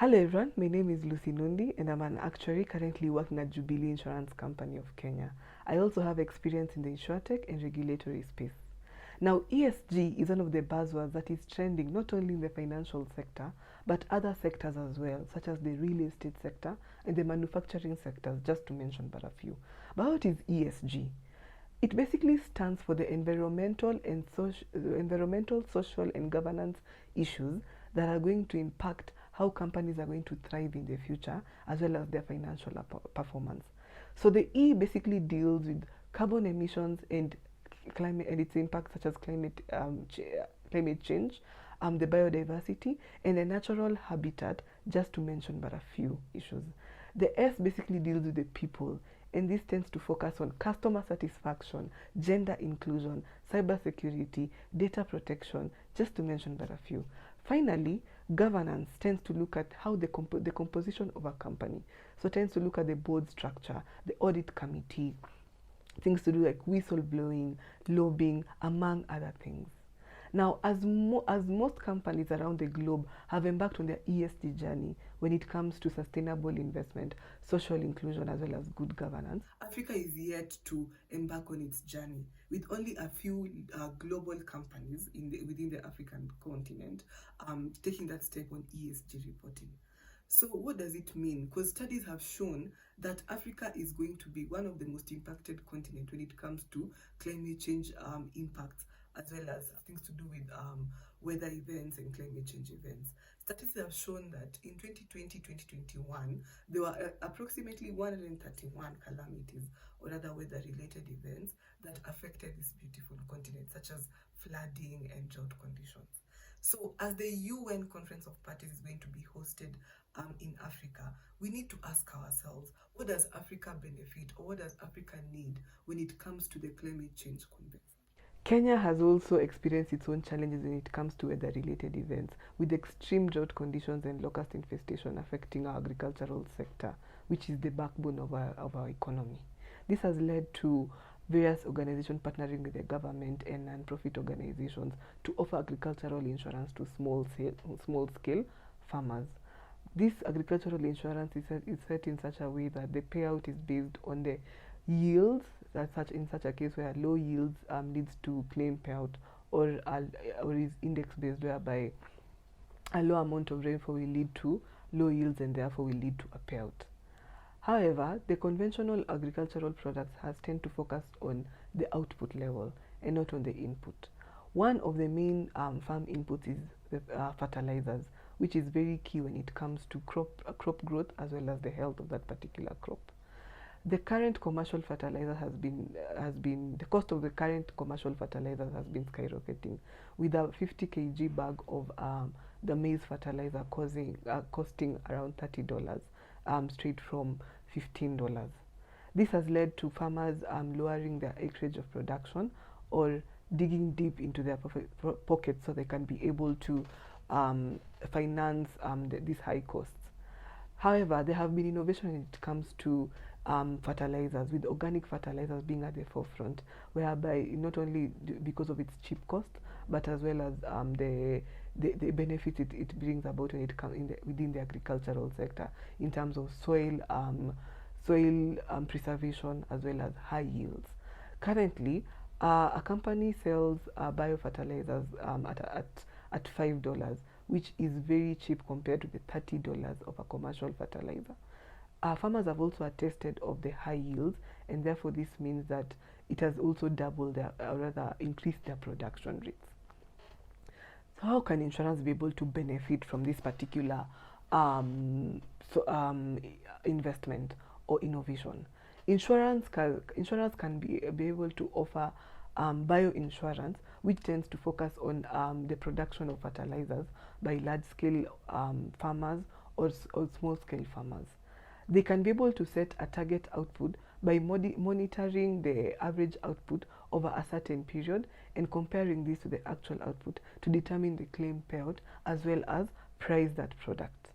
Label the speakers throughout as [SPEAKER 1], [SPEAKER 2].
[SPEAKER 1] Hello everyone, my name is Lucy Nundi and I'm an actuary currently working at Jubilee Insurance Company of Kenya. I also have experience in the insurtech and regulatory space. Now, ESG is one of the buzzwords that is trending not only in the financial sector, but other sectors as well, such as the real estate sector and the manufacturing sectors, just to mention but a few. But what is ESG? It basically stands for the environmental, social, and governance issues that are going to impact how companies are going to thrive in the future, as well as their financial performance. So the E basically deals with carbon emissions and climate and its impacts, such as climate change, the biodiversity, and the natural habitat, just to mention but a few issues. The S basically deals with the people, and this tends to focus on customer satisfaction, gender inclusion, cybersecurity, data protection, just to mention but a few. Finally, governance tends to look at how the composition of a company. So it tends to look at the board structure, the audit committee, things to do like whistleblowing, lobbying, among other things. Now, as most companies around the globe have embarked on their ESG journey when it comes to sustainable investment, social inclusion, as well as good governance, Africa is yet to embark on its journey, with only a few global companies within the African continent taking that step on ESG reporting. So what does it mean? Because studies have shown that Africa is going to be one of the most impacted continents when it comes to climate change impacts, as well as things to do with weather events and climate change events. Statistics have shown that in 2020-2021, there were approximately 131 calamities or other weather-related events that affected this beautiful continent, such as flooding and drought conditions. So as the UN Conference of Parties is going to be hosted in Africa, we need to ask ourselves, what does Africa benefit or what does Africa need when it comes to the climate change convention? Kenya has also experienced its own challenges when it comes to weather-related events, with extreme drought conditions and locust infestation affecting our agricultural sector, which is the backbone of our economy. This has led to various organizations partnering with the government and non-profit organizations to offer agricultural insurance to small-scale farmers. This agricultural insurance is set in such a way that the payout is based on the yields, in such a case where low yields leads to claim payout, or is index based, whereby a low amount of rainfall will lead to low yields and therefore will lead to a payout. However, the conventional agricultural products tend to focus on the output level and not on the input. One of the main farm inputs is the fertilizers, which is very key when it comes to crop growth as well as the health of that particular crop. The current commercial fertilizer the cost of the current commercial fertilizer has been skyrocketing, with a 50 kg bag of the maize fertilizer costing around $30, straight from $15. This has led to farmers lowering their acreage of production or digging deep into their pockets so they can be able to finance these high costs. However, there have been innovation when it comes to fertilizers, with organic fertilizers being at the forefront, whereby not only because of its cheap cost, but as well as the benefits it brings about when it comes within the agricultural sector in terms of soil preservation as well as high yields. Currently, a company sells bio-fertilizers at $5, which is very cheap compared to the $30 of a commercial fertilizer. Farmers have also attested of the high yields, and therefore this means that it has also doubled or rather increased their production rates. So how can insurance be able to benefit from this particular investment or innovation? Insurance can be able to offer bioinsurance, which tends to focus on the production of fertilizers by large-scale farmers or small-scale farmers. They can be able to set a target output by monitoring the average output over a certain period and comparing this to the actual output to determine the claim payout as well as price that product.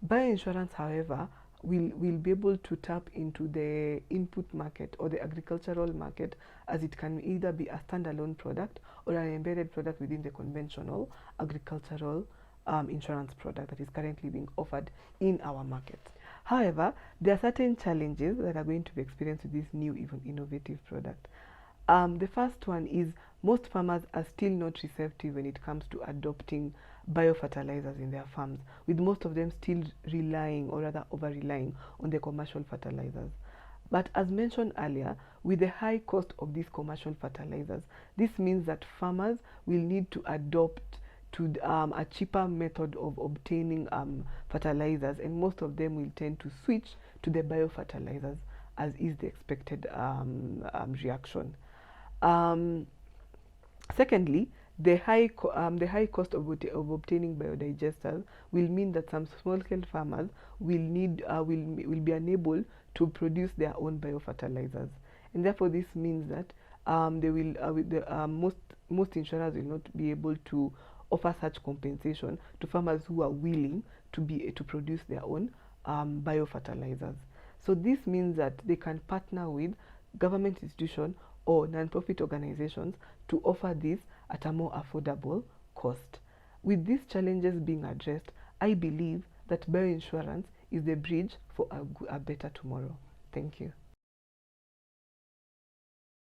[SPEAKER 1] Bioinsurance, however, will be able to tap into the input market or the agricultural market, as it can either be a standalone product or an embedded product within the conventional agricultural insurance product that is currently being offered in our market. However, there are certain challenges that are going to be experienced with this new, even innovative product. The first one is most farmers are still not receptive when it comes to adopting bio-fertilizers in their farms, with most of them still relying, or rather over-relying, on the commercial fertilizers. But as mentioned earlier, with the high cost of these commercial fertilizers, this means that farmers will need to adopt to a cheaper method of obtaining fertilizers, and most of them will tend to switch to the bio-fertilizers, as is the expected reaction. Secondly, the high cost of obtaining biodigesters will mean that some small-scale farmers will be unable to produce their own biofertilizers, and therefore this means that most insurers will not be able to offer such compensation to farmers who are willing to produce their own biofertilizers. So this means that they can partner with government institutions or non-profit organizations to offer this at a more affordable cost. With these challenges being addressed, I believe that bioinsurance is the bridge for a better tomorrow. Thank you.